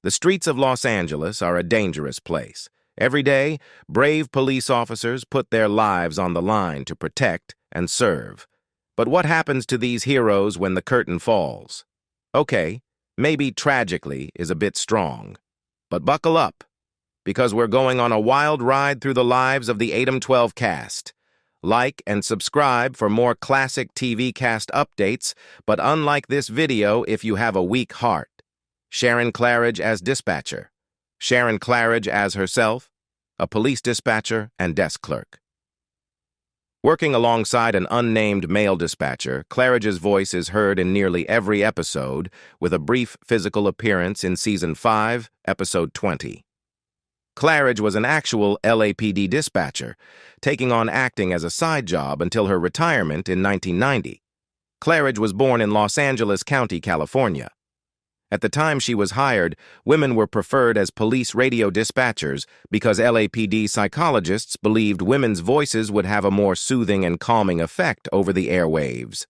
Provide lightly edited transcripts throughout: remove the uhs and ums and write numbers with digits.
The streets of Los Angeles are a dangerous place. Every day, brave police officers put their lives on the line to protect and serve. But what happens to these heroes when the curtain falls? Okay, maybe tragically is a bit strong. But buckle up, because we're going on a wild ride through the lives of the ADAM-12 cast. Like and subscribe for more classic TV cast updates, but unlike this video if you have a weak heart. Sharon Clarage as dispatcher. Sharon Clarage as herself, a police dispatcher and desk clerk. Working alongside an unnamed male dispatcher, Clarage's voice is heard in nearly every episode, with a brief physical appearance in Season 5, Episode 20. Clarage was an actual LAPD dispatcher, taking on acting as a side job until her retirement in 1990. Clarage was born in Los Angeles County, California. At the time she was hired, women were preferred as police radio dispatchers because LAPD psychologists believed women's voices would have a more soothing and calming effect over the airwaves.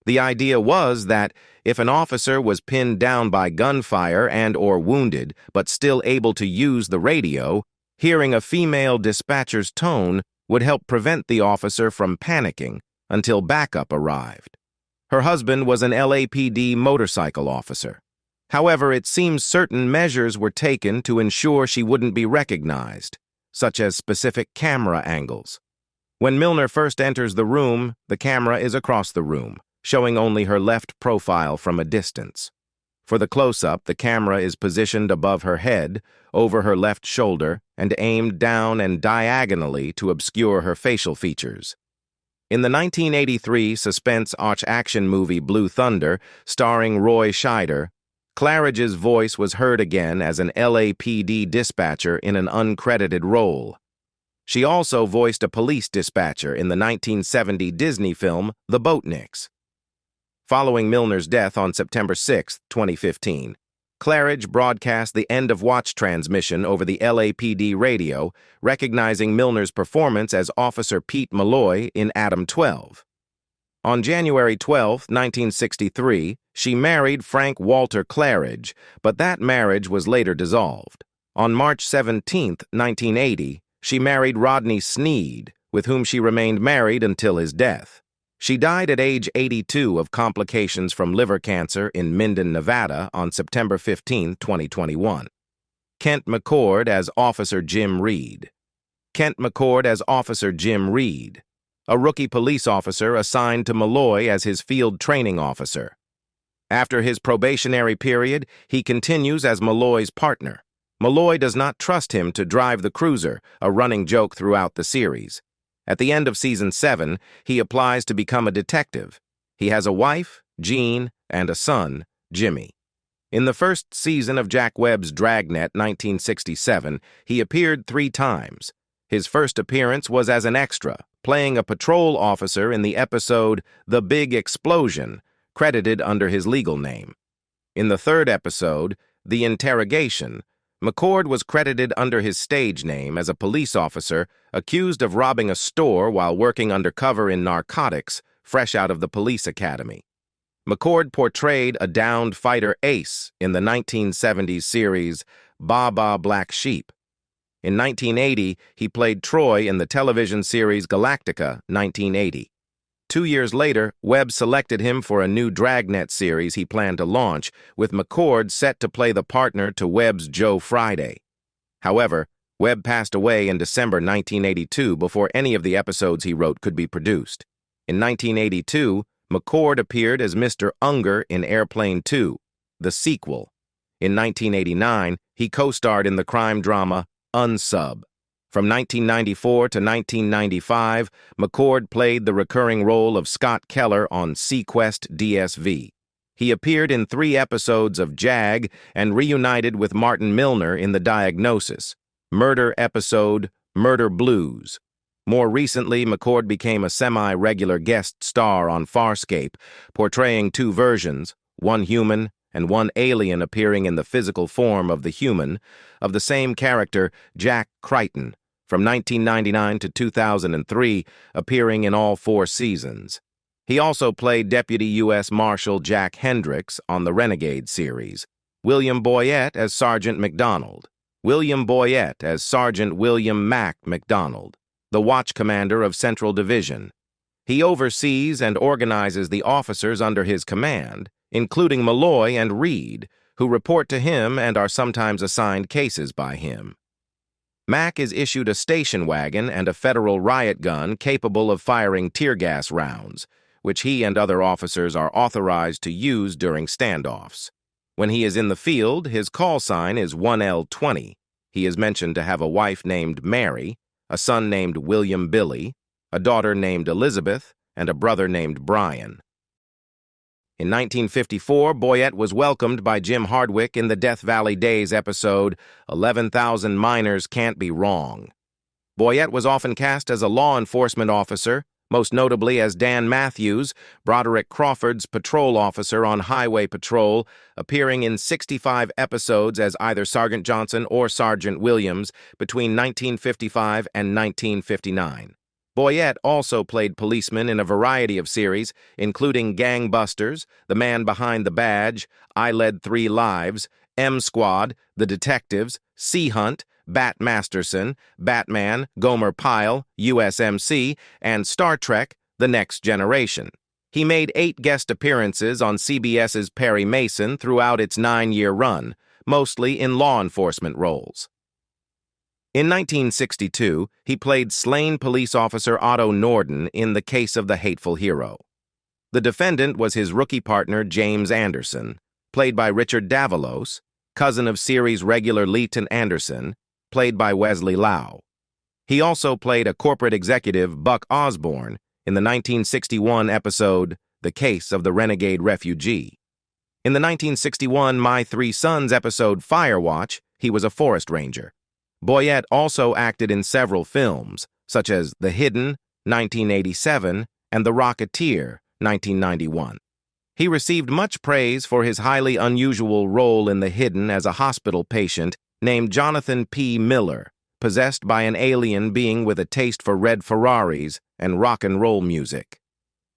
The idea was that if an officer was pinned down by gunfire and/or wounded but still able to use the radio, hearing a female dispatcher's tone would help prevent the officer from panicking until backup arrived. Her husband was an LAPD motorcycle officer. However, it seems certain measures were taken to ensure she wouldn't be recognized, such as specific camera angles. When Milner first enters the room, the camera is across the room, showing only her left profile from a distance. For the close-up, the camera is positioned above her head, over her left shoulder, and aimed down and diagonally to obscure her facial features. In the 1983 suspense-action movie Blue Thunder, starring Roy Scheider, Clarage's voice was heard again as an LAPD dispatcher in an uncredited role. She also voiced a police dispatcher in the 1970 Disney film The Boatniks. Following Milner's death on September 6, 2015, Clarage broadcast the end-of-watch transmission over the LAPD radio, recognizing Milner's performance as Officer Pete Malloy in ADAM-12. On January 12, 1963, she married Frank Walter Clarage, but that marriage was later dissolved. On March 17, 1980, she married Rodney Sneed, with whom she remained married until his death. She died at age 82 of complications from liver cancer in Minden, Nevada on September 15, 2021. Kent McCord as Officer Jim Reed. Kent McCord as Officer Jim Reed, a rookie police officer assigned to Malloy as his field training officer. After his probationary period, he continues as Malloy's partner. Malloy does not trust him to drive the cruiser, a running joke throughout the series. At the end of Season 7, he applies to become a detective. He has a wife, Jean, and a son, Jimmy. In the first season of Jack Webb's Dragnet 1967, he appeared 3 times. His first appearance was as an extra, playing a patrol officer in the episode The Big Explosion, credited under his legal name. In the third episode, The Interrogation, McCord was credited under his stage name as a police officer accused of robbing a store while working undercover in narcotics, fresh out of the police academy. McCord portrayed a downed fighter ace in the 1970s series Baa Black Sheep. In 1980, he played Troy in the television series Galactica 1980. 2 years later, Webb selected him for a new Dragnet series he planned to launch, with McCord set to play the partner to Webb's Joe Friday. However, Webb passed away in December 1982 before any of the episodes he wrote could be produced. In 1982, McCord appeared as Mr. Unger in Airplane 2, the sequel. In 1989, he co-starred in the crime drama Unsub. From 1994 to 1995, McCord played the recurring role of Scott Keller on Sequest DSV. He appeared in 3 episodes of JAG and reunited with Martin Milner in The Diagnosis, murder episode Murder Blues. More recently, McCord became a semi-regular guest star on Farscape, portraying 2 versions, one human and one alien appearing in the physical form of the human, of the same character, Jack Crichton, from 1999 to 2003, appearing in all 4 seasons. He also played Deputy U.S. Marshal Jack Hendricks on the Renegade series. William Boyette as Sergeant McDonald, William Boyette as Sergeant William Mac McDonald, the watch commander of Central Division. He oversees and organizes the officers under his command, including Malloy and Reed, who report to him and are sometimes assigned cases by him. Mac is issued a station wagon and a federal riot gun capable of firing tear gas rounds, which he and other officers are authorized to use during standoffs. When he is in the field, his call sign is 1L20. He is mentioned to have a wife named Mary, a son named William Billy, a daughter named Elizabeth, and a brother named Brian. In 1954, Boyette was welcomed by Jim Hardwick in the Death Valley Days episode 11,000 Miners Can't Be Wrong. Boyette was often cast as a law enforcement officer, most notably as Dan Matthews, Broderick Crawford's patrol officer on highway patrol, appearing in 65 episodes as either Sergeant Johnson or Sergeant Williams between 1955 and 1959. Boyette also played policemen in a variety of series, including Gangbusters, The Man Behind the Badge, I Led 3 Lives, M Squad, The Detectives, Sea Hunt, Bat Masterson, Batman, Gomer Pyle, USMC, and Star Trek, The Next Generation. He made 8 guest appearances on CBS's Perry Mason throughout its 9-year run, mostly in law enforcement roles. In 1962, he played slain police officer Otto Norden in The Case of the Hateful Hero. The defendant was his rookie partner James Anderson, played by Richard Davalos, cousin of series regular Leighton Anderson, played by Wesley Lau. He also played a corporate executive, Buck Osborne, in the 1961 episode The Case of the Renegade Refugee. In the 1961 My Three Sons episode Firewatch, he was a forest ranger. Boyette also acted in several films, such as The Hidden, 1987, and The Rocketeer, 1991. He received much praise for his highly unusual role in The Hidden as a hospital patient named Jonathan P. Miller, possessed by an alien being with a taste for red Ferraris and rock and roll music.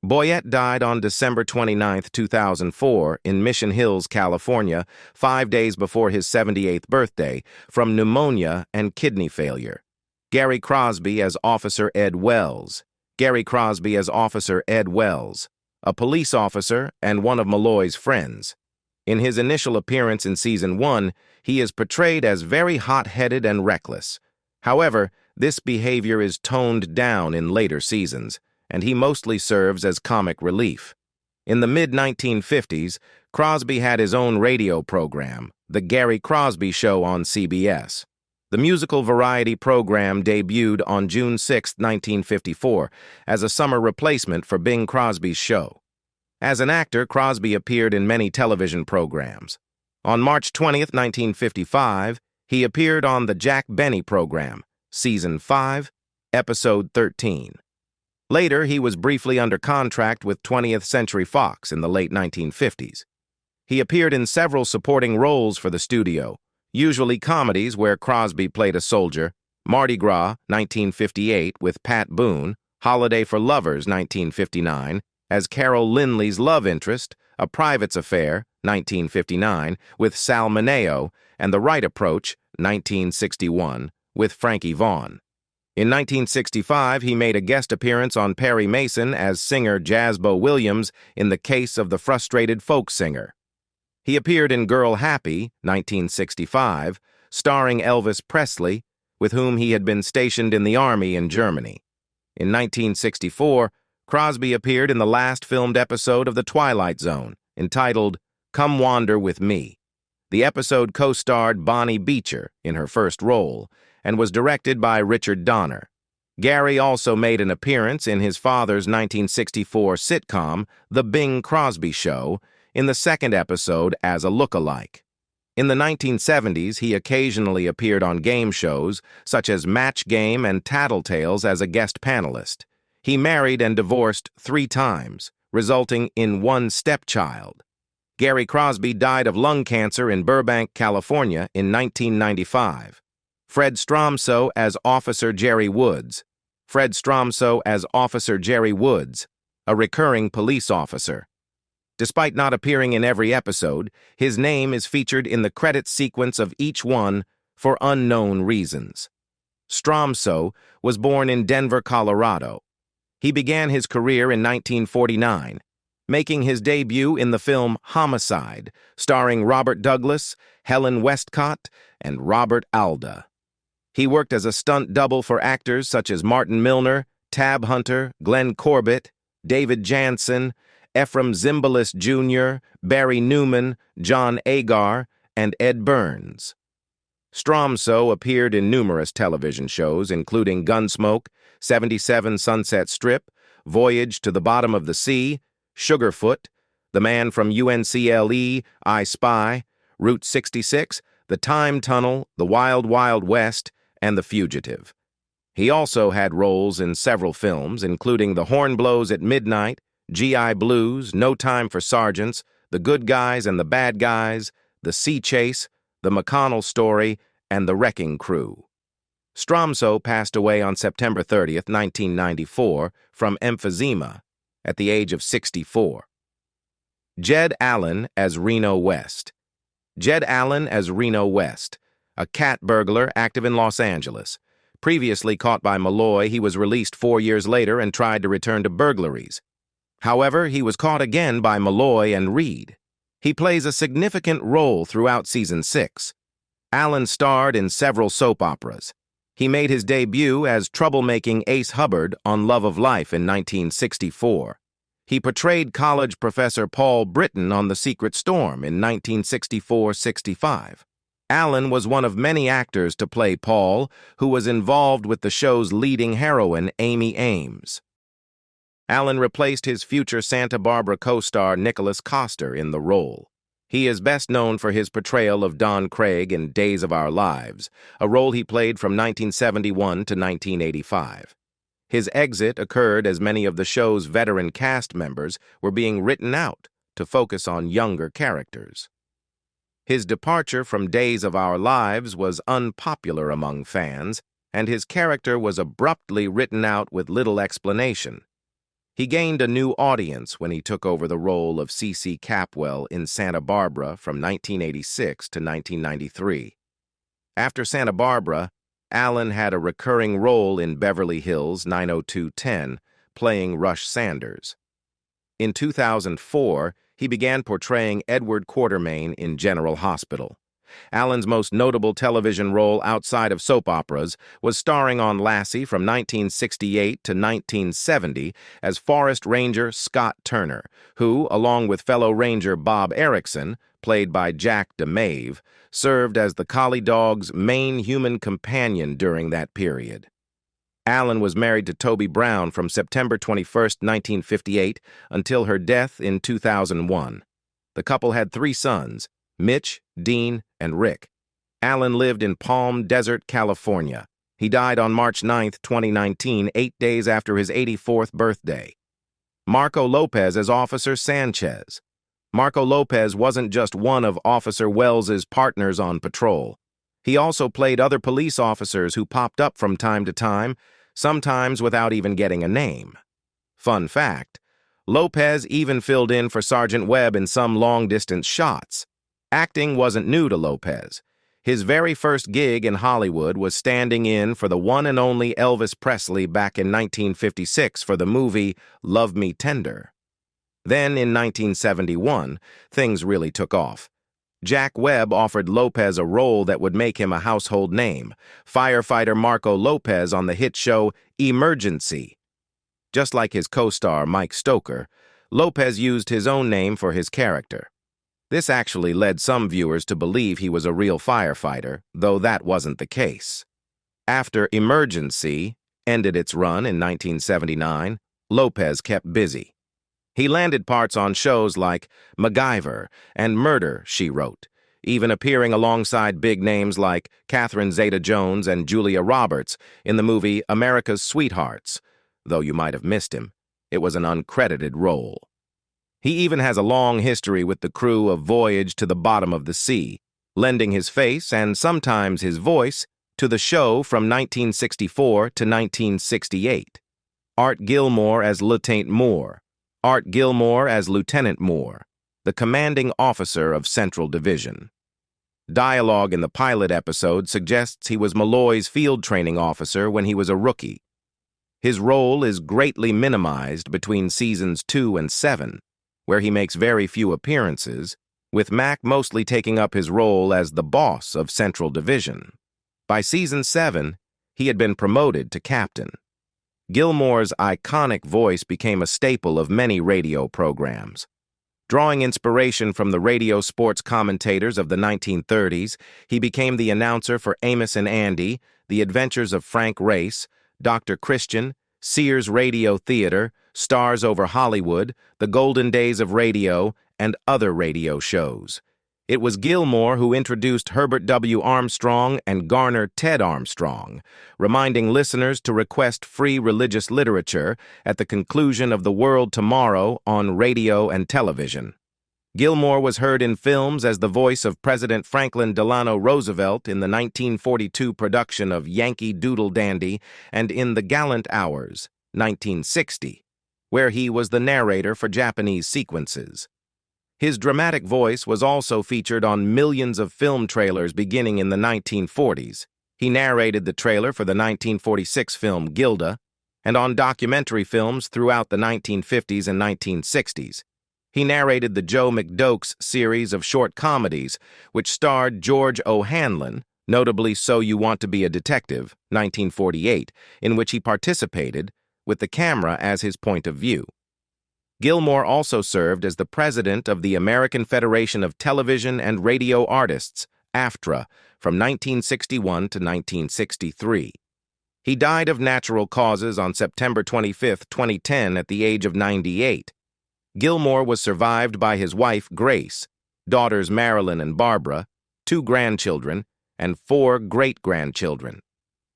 Boyette died on December 29, 2004, in Mission Hills, California, 5 days before his 78th birthday, from pneumonia and kidney failure. Gary Crosby as Officer Ed Wells. Gary Crosby as Officer Ed Wells, a police officer and one of Malloy's friends. In his initial appearance in Season 1, he is portrayed as very hot-headed and reckless. However, this behavior is toned down in later seasons, and he mostly serves as comic relief. In the mid-1950s, Crosby had his own radio program, The Gary Crosby Show on CBS. The musical variety program debuted on June 6, 1954, as a summer replacement for Bing Crosby's show. As an actor, Crosby appeared in many television programs. On March 20, 1955, he appeared on the Jack Benny program, Season 5, Episode 13. Later, he was briefly under contract with 20th Century Fox in the late 1950s. He appeared in several supporting roles for the studio, usually comedies where Crosby played a soldier, Mardi Gras, 1958, with Pat Boone, Holiday for Lovers, 1959, as Carol Lindley's love interest, A Private's Affair, 1959, with Sal Mineo, and The Right Approach, 1961, with Frankie Vaughan. In 1965, he made a guest appearance on Perry Mason as singer Jasbo Williams in The Case of the Frustrated Folk Singer. He appeared in Girl Happy, 1965, starring Elvis Presley, with whom he had been stationed in the Army in Germany. In 1964, Crosby appeared in the last filmed episode of The Twilight Zone, entitled Come Wander With Me. The episode co-starred Bonnie Beecher in her first role, and was directed by Richard Donner. Gary also made an appearance in his father's 1964 sitcom, The Bing Crosby Show, in the second episode as a look-alike. In the 1970s, he occasionally appeared on game shows, such as Match Game and Tattletales as a guest panelist. He married and divorced 3 times, resulting in 1 stepchild. Gary Crosby died of lung cancer in Burbank, California in 1995. Fred Stromsoe as Officer Jerry Woods. Fred Stromsoe as Officer Jerry Woods, a recurring police officer. Despite not appearing in every episode, his name is featured in the credits sequence of each one for unknown reasons. Stromsoe was born in Denver, Colorado. He began his career in 1949, making his debut in the film Homicide, starring Robert Douglas, Helen Westcott, and Robert Alda. He worked as a stunt double for actors such as Martin Milner, Tab Hunter, Glenn Corbett, David Jansen, Ephraim Zimbalist Jr., Barry Newman, John Agar, and Ed Burns. Stromsoe appeared in numerous television shows, including Gunsmoke, 77 Sunset Strip, Voyage to the Bottom of the Sea, Sugarfoot, The Man from UNCLE, I Spy, Route 66, The Time Tunnel, The Wild Wild West, and The Fugitive. He also had roles in several films, including The Horn Blows at Midnight, G.I. Blues, No Time for Sergeants, The Good Guys and the Bad Guys, The Sea Chase, The McConnell Story, and The Wrecking Crew. Stromsoe passed away on September 30th, 1994, from emphysema at the age of 64. Jed Allan as Reno West. Jed Allan as Reno West, a cat burglar active in Los Angeles. Previously caught by Malloy, he was released 4 years later and tried to return to burglaries. However, he was caught again by Malloy and Reed. He plays a significant role throughout Season 6. Allan starred in several soap operas. He made his debut as troublemaking Ace Hubbard on Love of Life in 1964. He portrayed college professor Paul Britton on The Secret Storm in 1964-65. Allan was one of many actors to play Paul, who was involved with the show's leading heroine, Amy Ames. Allan replaced his future Santa Barbara co-star Nicholas Coster in the role. He is best known for his portrayal of Don Craig in Days of Our Lives, a role he played from 1971 to 1985. His exit occurred as many of the show's veteran cast members were being written out to focus on younger characters. His departure from Days of Our Lives was unpopular among fans, and his character was abruptly written out with little explanation. He gained a new audience when he took over the role of C.C. Capwell in Santa Barbara from 1986 to 1993. After Santa Barbara, Allan had a recurring role in Beverly Hills 90210, playing Rush Sanders. In 2004, he began portraying Edward Quartermain in General Hospital. Allan's most notable television role outside of soap operas was starring on Lassie from 1968 to 1970 as Forest Ranger Scott Turner, who, along with fellow ranger Bob Erickson, played by Jack DeMave, served as the collie dog's main human companion during that period. Allan was married to Toby Brown from September 21, 1958, until her death in 2001. The couple had 3 sons, Mitch, Dean, and Rick. Allan lived in Palm Desert, California. He died on March 9, 2019, 8 days after his 84th birthday. Marco Lopez as Officer Sanchez. Marco Lopez wasn't just one of Officer Wells's partners on patrol. He also played other police officers who popped up from time to time, sometimes without even getting a name. Fun fact, Lopez even filled in for Sergeant Webb in some long-distance shots. Acting wasn't new to Lopez. His very first gig in Hollywood was standing in for the one and only Elvis Presley back in 1956 for the movie Love Me Tender. Then, in 1971, things really took off. Jack Webb offered Lopez a role that would make him a household name, firefighter Marco Lopez on the hit show Emergency. Just like his co-star Mike Stoker, Lopez used his own name for his character. This actually led some viewers to believe he was a real firefighter, though that wasn't the case. After Emergency ended its run in 1979, Lopez kept busy. He landed parts on shows like MacGyver and Murder, She Wrote, even appearing alongside big names like Catherine Zeta-Jones and Julia Roberts in the movie America's Sweethearts, though you might have missed him. It was an uncredited role. He even has a long history with the crew of Voyage to the Bottom of the Sea, lending his face and sometimes his voice to the show from 1964 to 1968. Art Gilmore as Lieutenant Moore. Art Gilmore as Lieutenant Moore. the commanding officer of Central Division. Dialogue in the pilot episode suggests he was Malloy's field training officer when he was a rookie. His role is greatly minimized between seasons 2 and 7, where he makes very few appearances, with Mac mostly taking up his role as the boss of Central Division. By season 7, he had been promoted to captain. Gilmore's iconic voice became a staple of many radio programs. Drawing inspiration from the radio sports commentators of the 1930s, he became the announcer for Amos and Andy, The Adventures of Frank Race, Dr. Christian, Sears Radio Theater, Stars Over Hollywood, The Golden Days of Radio, and other radio shows. It was Gilmore who introduced Herbert W. Armstrong and Garner Ted Armstrong, reminding listeners to request free religious literature at the conclusion of The World Tomorrow on radio and television. Gilmore was heard in films as the voice of President Franklin Delano Roosevelt in the 1942 production of Yankee Doodle Dandy and in The Gallant Hours, 1960, where he was the narrator for Japanese sequences. His dramatic voice was also featured on millions of film trailers beginning in the 1940s. He narrated the trailer for the 1946 film Gilda, and on documentary films throughout the 1950s and 1960s. He narrated the Joe McDoakes series of short comedies, which starred George O'Hanlon, notably So You Want to Be a Detective, 1948, in which he participated, with the camera as his point of view. Gilmore also served as the president of the American Federation of Television and Radio Artists, AFTRA, from 1961 to 1963. He died of natural causes on September 25, 2010, at the age of 98. Gilmore was survived by his wife, Grace, daughters Marilyn and Barbara, 2 grandchildren, and 4 great-grandchildren.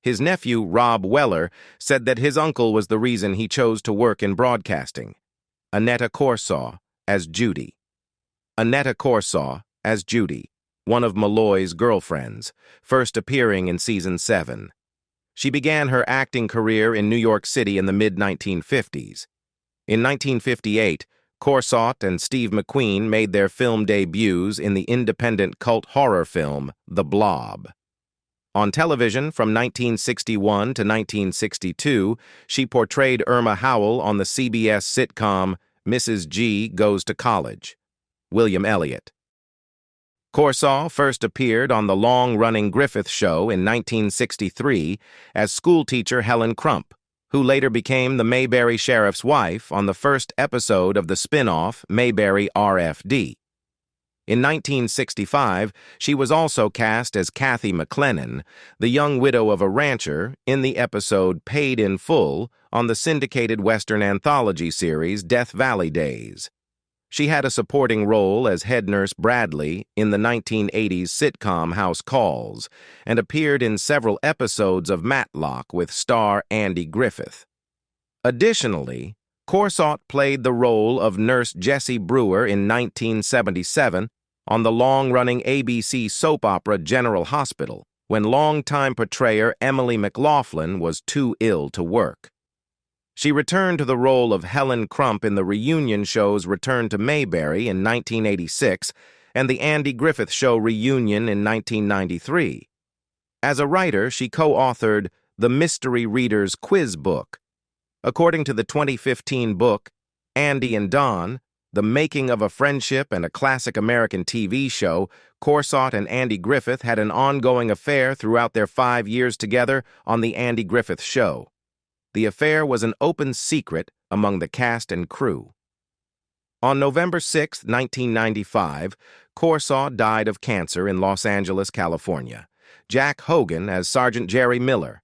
His nephew, Rob Weller, said that his uncle was the reason he chose to work in broadcasting. Aneta Corsaut as Judy. Aneta Corsaut as Judy, one of Malloy's girlfriends, first appearing in season 7. She began her acting career in New York City in the mid-1950s. In 1958, Corsaut and Steve McQueen made their film debuts in the independent cult horror film The Blob. On television from 1961 to 1962, she portrayed Irma Howell on the CBS sitcom Mrs. G Goes to College. William Elliott. Corsaut first appeared on the long-running Griffith Show in 1963 as schoolteacher Helen Crump, who later became the Mayberry Sheriff's wife on the first episode of the spin-off Mayberry RFD. In 1965, she was also cast as Kathy McLennan, the young widow of a rancher, in the episode Paid in Full on the syndicated Western anthology series Death Valley Days. She had a supporting role as head nurse Bradley in the 1980s sitcom House Calls and appeared in several episodes of Matlock with star Andy Griffith. Additionally, Corsaut played the role of Nurse Jessie Brewer in 1977 on the long-running ABC soap opera General Hospital, when longtime portrayer Emily McLaughlin was too ill to work. She returned to the role of Helen Crump in the reunion show's Return to Mayberry in 1986 and the Andy Griffith Show reunion in 1993. As a writer, she co-authored The Mystery Reader's Quiz Book. According to the 2015 book, Andy and Don, The Making of a Friendship and a Classic American TV Show, Corsaut and Andy Griffith had an ongoing affair throughout their 5 years together on The Andy Griffith Show. The affair was an open secret among the cast and crew. On November 6, 1995, Corsaut died of cancer in Los Angeles, California. Jack Hogan as Sergeant Jerry Miller.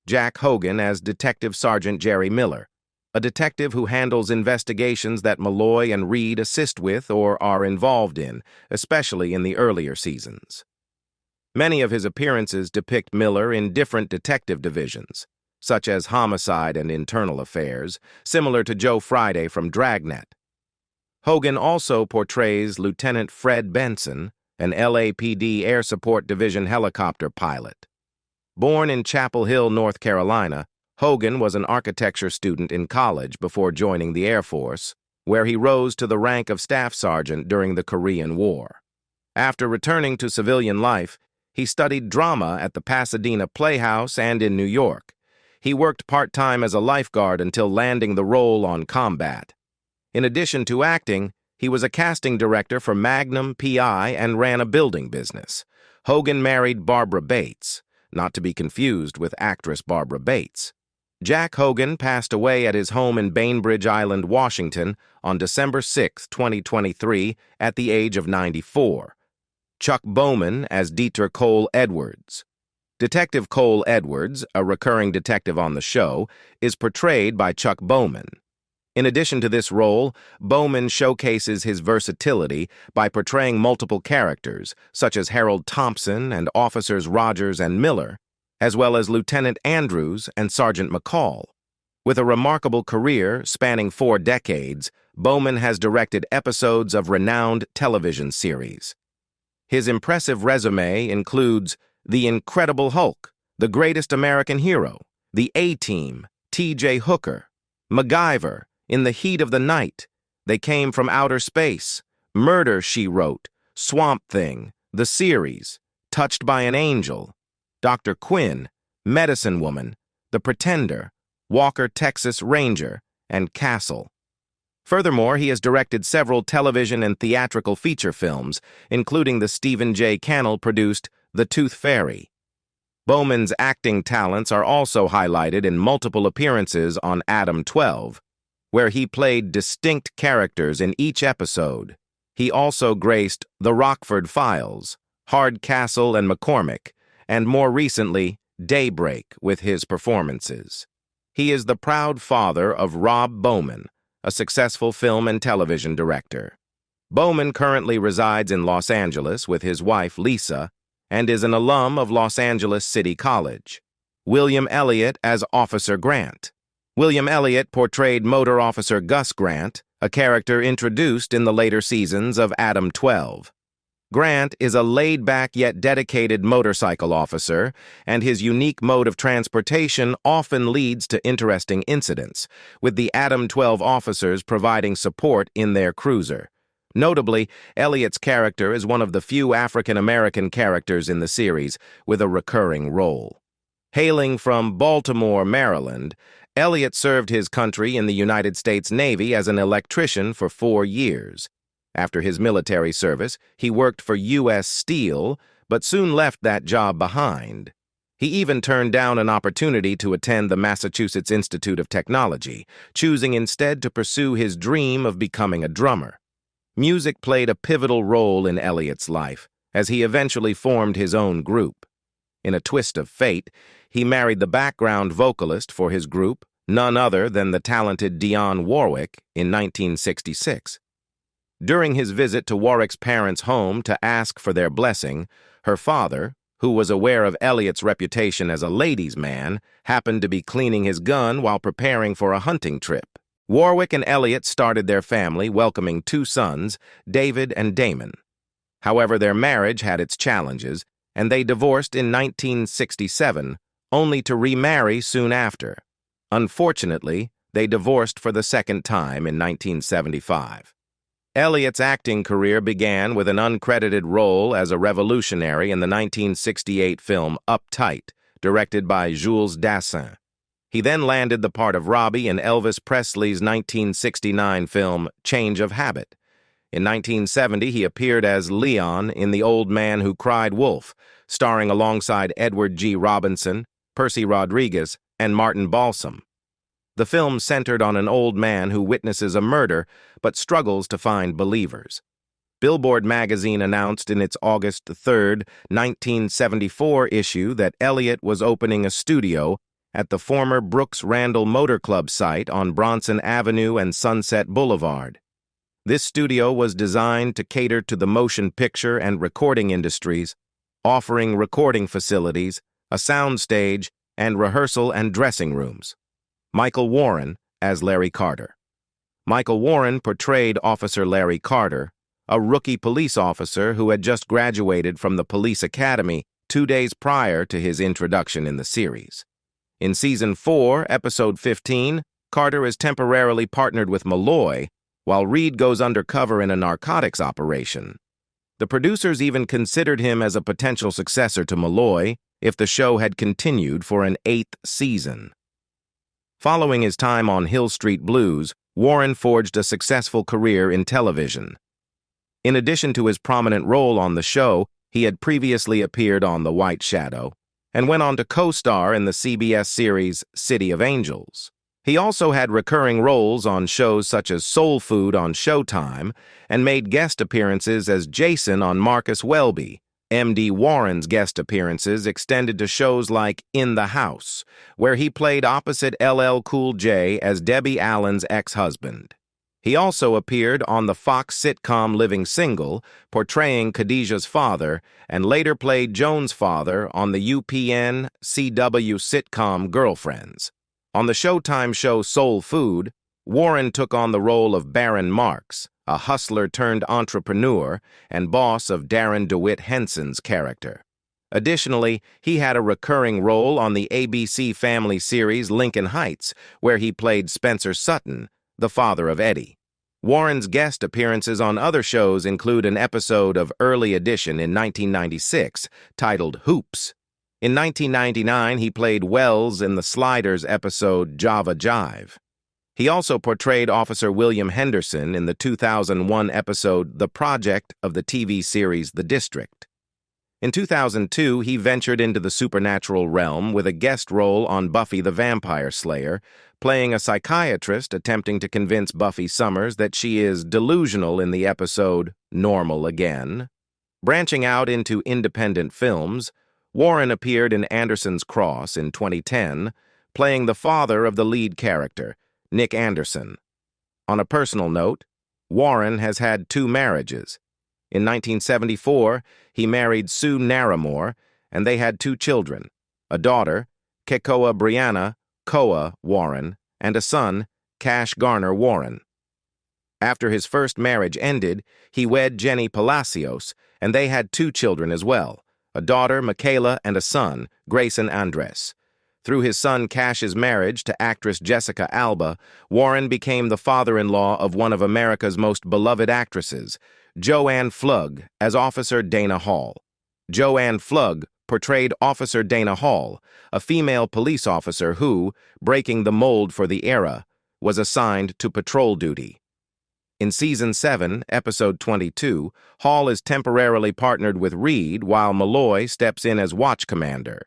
Jack Hogan as Detective Sergeant Jerry Miller, a detective who handles investigations that Malloy and Reed assist with or are involved in, especially in the earlier seasons. Many of his appearances depict Miller in different detective divisions, such as Homicide and Internal Affairs, similar to Joe Friday from Dragnet. Hogan also portrays Lieutenant Fred Benson, an LAPD Air Support Division helicopter pilot. Born in Chapel Hill, North Carolina, Hogan was an architecture student in college before joining the Air Force, where he rose to the rank of staff sergeant during the Korean War. After returning to civilian life, he studied drama at the Pasadena Playhouse and in New York. He worked part-time as a lifeguard until landing the role on Combat. In addition to acting, he was a casting director for Magnum PI and ran a building business. Hogan married Barbara Bates, not to be confused with actress Barbara Bates. Jack Hogan passed away at his home in Bainbridge Island, Washington, on December 6, 2023, at the age of 94. Chuck Bowman as Dieter Cole Edwards. Detective Cole Edwards, a recurring detective on the show, is portrayed by Chuck Bowman. In addition to this role, Bowman showcases his versatility by portraying multiple characters, such as Harold Thompson and Officers Rogers and Miller, as well as Lieutenant Andrews and Sergeant McCall. With a remarkable career spanning 4 decades, Bowman has directed episodes of renowned television series. His impressive resume includes The Incredible Hulk, The Greatest American Hero, The A-Team, T.J. Hooker, MacGyver, In the Heat of the Night, They Came from Outer Space, Murder, She Wrote, Swamp Thing, The Series, Touched by an Angel, Dr. Quinn, Medicine Woman, The Pretender, Walker, Texas Ranger, and Castle. Furthermore, he has directed several television and theatrical feature films, including the Stephen J. Cannell-produced The Tooth Fairy. Bowman's acting talents are also highlighted in multiple appearances on ADAM-12, where he played distinct characters in each episode. He also graced The Rockford Files, Hardcastle and McCormick, and more recently, Daybreak with his performances. He is the proud father of Rob Bowman, a successful film and television director. Bowman currently resides in Los Angeles with his wife, Lisa, and is an alum of Los Angeles City College. William Elliott as Officer Grant. William Elliott portrayed Motor Officer Gus Grant, a character introduced in the later seasons of ADAM-12. Grant is a laid-back yet dedicated motorcycle officer, and his unique mode of transportation often leads to interesting incidents, with the ADAM-12 officers providing support in their cruiser. Notably, Elliott's character is one of the few African-American characters in the series with a recurring role. Hailing from Baltimore, Maryland, Elliott served his country in the United States Navy as an electrician for 4 years. After his military service, he worked for U.S. Steel, but soon left that job behind. He even turned down an opportunity to attend the Massachusetts Institute of Technology, choosing instead to pursue his dream of becoming a drummer. Music played a pivotal role in Elliott's life, as he eventually formed his own group. In a twist of fate, he married the background vocalist for his group, none other than the talented Dionne Warwick, in 1966. During his visit to Warwick's parents' home to ask for their blessing, her father, who was aware of Elliott's reputation as a ladies' man, happened to be cleaning his gun while preparing for a hunting trip. Warwick and Elliott started their family, welcoming 2 sons, David and Damon. However, their marriage had its challenges, and they divorced in 1967, only to remarry soon after. Unfortunately, they divorced for the second time in 1975. Elliott's acting career began with an uncredited role as a revolutionary in the 1968 film Uptight, directed by Jules Dassin. He then landed the part of Robbie in Elvis Presley's 1969 film Change of Habit. In 1970, he appeared as Leon in The Old Man Who Cried Wolf, starring alongside Edward G. Robinson, Percy Rodriguez, and Martin Balsam. The film centered on an old man who witnesses a murder but struggles to find believers. Billboard magazine announced in its August 3, 1974 issue that Elliott was opening a studio at the former Brooks Randall Motor Club site on Bronson Avenue and Sunset Boulevard. This studio was designed to cater to the motion picture and recording industries, offering recording facilities, a soundstage, and rehearsal and dressing rooms. Michael Warren as Larry Carter. Michael Warren portrayed Officer Larry Carter, a rookie police officer who had just graduated from the police academy 2 days prior to his introduction in the series. In Season 4, Episode 15, Carter is temporarily partnered with Malloy, while Reed goes undercover in a narcotics operation. The producers even considered him as a potential successor to Malloy if the show had continued for an 8th season. Following his time on Hill Street Blues, Warren forged a successful career in television. In addition to his prominent role on the show, he had previously appeared on The White Shadow and went on to co-star in the CBS series City of Angels. He also had recurring roles on shows such as Soul Food on Showtime and made guest appearances as Jason on Marcus Welby. M.D. Warren's guest appearances extended to shows like In the House, where he played opposite LL Cool J as Debbie Allen's ex-husband. He also appeared on the Fox sitcom Living Single, portraying Khadijah's father, and later played Joan's father on the UPN CW sitcom Girlfriends. On the Showtime show Soul Food, Warren took on the role of Baron Marks, a hustler-turned-entrepreneur and boss of Darren DeWitt Henson's character. Additionally, he had a recurring role on the ABC family series Lincoln Heights, where he played Spencer Sutton, the father of Eddie. Warren's guest appearances on other shows include an episode of Early Edition in 1996 titled Hoops. In 1999, he played Wells in the Sliders episode Java Jive. He also portrayed Officer William Henderson in the 2001 episode The Project of the TV series The District. In 2002, he ventured into the supernatural realm with a guest role on Buffy the Vampire Slayer, playing a psychiatrist attempting to convince Buffy Summers that she is delusional in the episode Normal Again. Branching out into independent films, Warren appeared in Anderson's Cross in 2010, playing the father of the lead character, Nick Anderson. On a personal note, Warren has had 2 marriages. In 1974, he married Sue Naramore, and they had 2 children, a daughter, Kekoa Brianna Koa Warren, and a son, Cash Garner Warren. After his first marriage ended, he wed Jenny Palacios, and they had 2 children as well, a daughter, Michaela, and a son, Grayson Andres. Through his son Cash's marriage to actress Jessica Alba, Warren became the father-in-law of one of America's most beloved actresses, Joanne Pflug, as Officer Dana Hall. Joanne Pflug portrayed Officer Dana Hall, a female police officer who, breaking the mold for the era, was assigned to patrol duty. In Season 7, Episode 22, Hall is temporarily partnered with Reed while Malloy steps in as watch commander.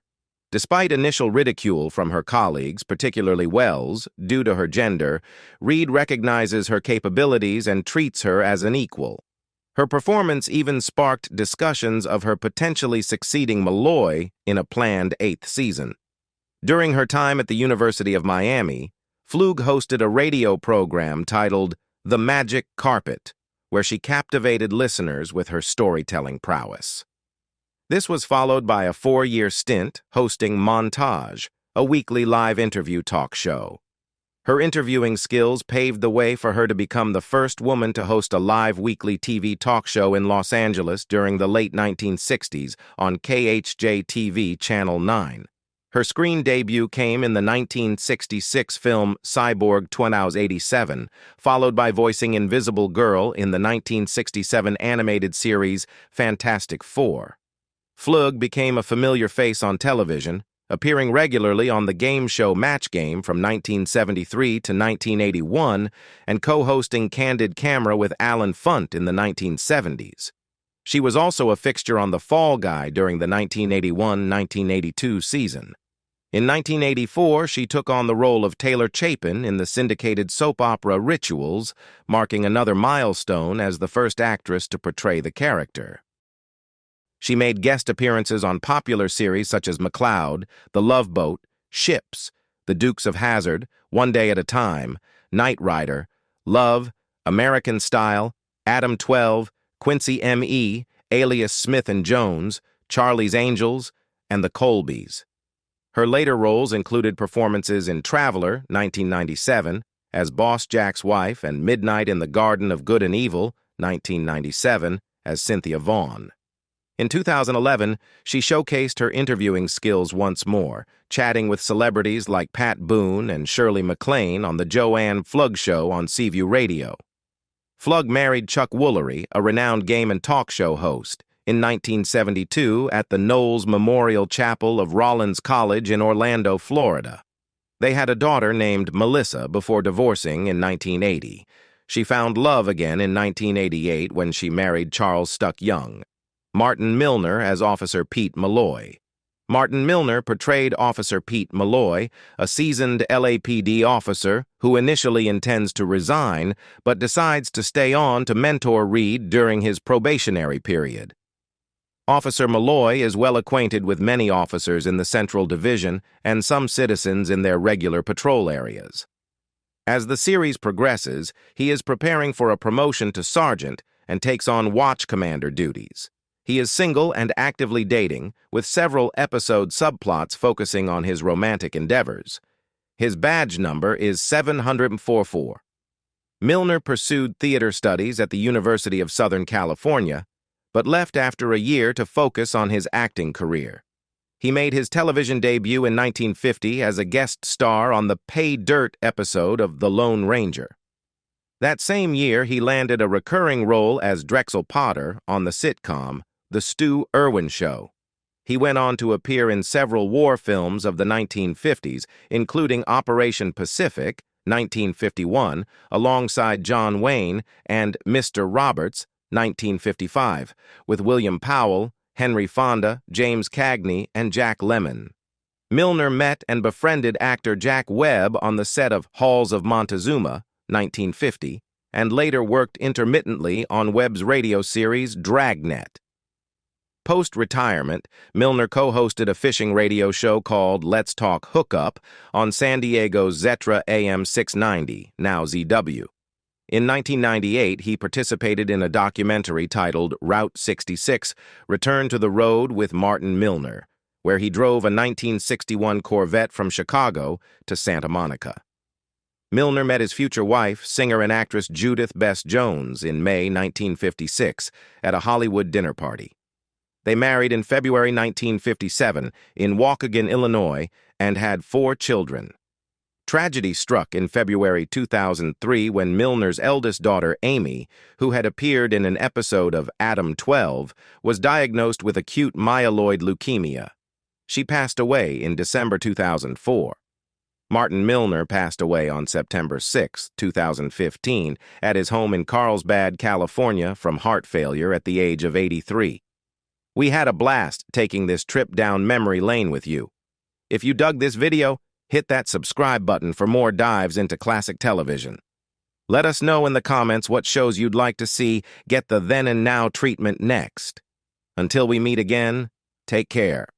Despite initial ridicule from her colleagues, particularly Wells, due to her gender, Reed recognizes her capabilities and treats her as an equal. Her performance even sparked discussions of her potentially succeeding Malloy in a planned 8th season. During her time at the University of Miami, Pflug hosted a radio program titled The Magic Carpet, where she captivated listeners with her storytelling prowess. This was followed by a 4-year stint hosting Montage, a weekly live interview talk show. Her interviewing skills paved the way for her to become the first woman to host a live weekly TV talk show in Los Angeles during the late 1960s on KHJ-TV Channel 9. Her screen debut came in the 1966 film Cyborg 2087, followed by voicing Invisible Girl in the 1967 animated series Fantastic Four. Pflug became a familiar face on television, appearing regularly on the game show Match Game from 1973 to 1981 and co-hosting Candid Camera with Alan Funt in the 1970s. She was also a fixture on The Fall Guy during the 1981-1982 season. In 1984, she took on the role of Taylor Chapin in the syndicated soap opera Rituals, marking another milestone as the first actress to portray the character. She made guest appearances on popular series such as McCloud, The Love Boat, Ships, The Dukes of Hazzard, One Day at a Time, Knight Rider, Love, American Style, ADAM-12, Quincy M.E., Alias Smith and Jones, Charlie's Angels, and The Colbys. Her later roles included performances in Traveler, 1997, as Boss Jack's wife, and Midnight in the Garden of Good and Evil, 1997, as Cynthia Vaughn. In 2011, she showcased her interviewing skills once more, chatting with celebrities like Pat Boone and Shirley MacLaine on the Joanne Pflug Show on Seaview Radio. Pflug married Chuck Woolery, a renowned game and talk show host, in 1972 at the Knowles Memorial Chapel of Rollins College in Orlando, Florida. They had a daughter named Melissa before divorcing in 1980. She found love again in 1988 when she married Charles Stuck Young. Martin Milner as Officer Pete Malloy. Martin Milner portrayed Officer Pete Malloy, a seasoned LAPD officer who initially intends to resign but decides to stay on to mentor Reed during his probationary period. Officer Malloy is well acquainted with many officers in the Central Division and some citizens in their regular patrol areas. As the series progresses, he is preparing for a promotion to sergeant and takes on watch commander duties. He is single and actively dating, with several episode subplots focusing on his romantic endeavors. His badge number is 744. Milner pursued theater studies at the University of Southern California, but left after a year to focus on his acting career. He made his television debut in 1950 as a guest star on the Pay Dirt episode of The Lone Ranger. That same year, he landed a recurring role as Drexel Potter on the sitcom The Stu Irwin Show. He went on to appear in several war films of the 1950s, including Operation Pacific, 1951, alongside John Wayne, and Mr. Roberts, 1955, with William Powell, Henry Fonda, James Cagney, and Jack Lemmon. Milner met and befriended actor Jack Webb on the set of Halls of Montezuma, 1950, and later worked intermittently on Webb's radio series Dragnet. Post-retirement, Milner co-hosted a fishing radio show called Let's Talk Hookup on San Diego's Zetra AM 690, now ZW. In 1998, he participated in a documentary titled Route 66, Return to the Road with Martin Milner, where he drove a 1961 Corvette from Chicago to Santa Monica. Milner met his future wife, singer and actress Judith Bess Jones, in May 1956 at a Hollywood dinner party. They married in February 1957 in Waukegan, Illinois, and had 4 children. Tragedy struck in February 2003 when Milner's eldest daughter, Amy, who had appeared in an episode of ADAM-12, was diagnosed with acute myeloid leukemia. She passed away in December 2004. Martin Milner passed away on September 6, 2015, at his home in Carlsbad, California, from heart failure at the age of 83. We had a blast taking this trip down memory lane with you. If you dug this video, hit that subscribe button for more dives into classic television. Let us know in the comments what shows you'd like to see get the then and now treatment next. Until we meet again, take care.